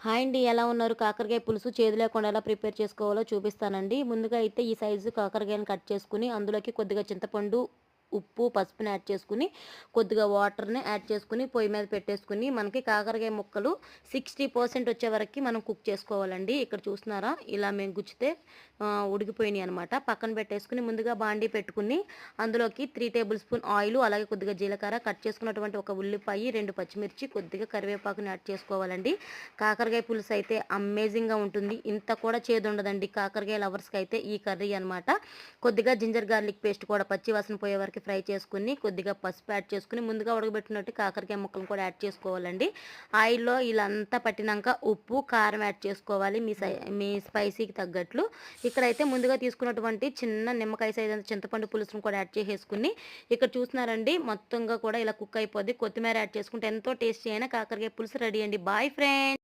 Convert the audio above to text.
Hi అండి. ఎలా ఉన్నారు? కాకరకాయ పులుసు చేదు లేకుండా ఎలా ప్రిపేర్ చేసుకోవాలో చూపిస్తానండి. ముందుగా అయితే ఈ సైజు కాకరకాయని కట్ చేసుకొని, అందులోకి కొద్దిగా చింతపండు, ఉప్పు, పసుపుని యాడ్ చేసుకొని, కొద్దిగా వాటర్‌ని యాడ్ చేసుకొని, పొయ్యి మీద పెట్టేసుకొని, మనకి కాకరకాయ ముక్కలు 60% వచ్చే వరకి మనం కుక్ చేసుకోవాలండి. ఇక్కడ చూస్తున్నారా? ఇలా మేము గుచ్చితే ఉడికిపోయినాయి అనమాట. పక్కన పెట్టేసుకొని, ముందుగా బాండీ పెట్టుకొని, అందులోకి 3 టేబుల్ స్పూన్ ఆయిలు, అలాగే కొద్దిగా జీలకర్ర, కట్ చేసుకున్నటువంటి ఒక ఉల్లిపాయి, 2 పచ్చిమిర్చి, కొద్దిగా కరివేపాకుని యాడ్ చేసుకోవాలండి. కాకరకాయ పులుసు అయితే అమేజింగ్‌గా ఉంటుంది. ఇంత కూడా చేదుండదండి. కాకరకాయ లవర్స్‌కైతే ఈ కర్రీ అనమాట. కొద్దిగా జింజర్ గార్లిక్ పేస్ట్ కూడా పచ్చి వాసన పోయే వరకు ఫ్రై చేసుకొని, కొద్దిగా పసుపు యాడ్ చేసుకొని, ముందుగా ఉడకబెట్టినట్టు కాకరకాయ ముక్కలను కూడా యాడ్ చేసుకోవాలండి. ఆయిల్‌లో ఇలంతా పట్టినంక ఉప్పు, కారం యాడ్ చేసుకోవాలి. మీ స్పైసీకి తగ్గట్లు. ఇక్కడైతే ముందుగా తీసుకున్నటువంటి చిన్న నిమ్మకాయ సైజ్ అంత చింతపండు పులుసును కూడా యాడ్ చేసేసుకొని, ఇక్కడ చూస్తున్నారండి మొత్తంగా కూడా ఇలా కుక్ అయిపోద్ది. కొత్తిమీర యాడ్ చేసుకుంటే ఎంతో టేస్టీ అయిన కాకరకాయ పులుసు రెడీ అండి. Bye friends.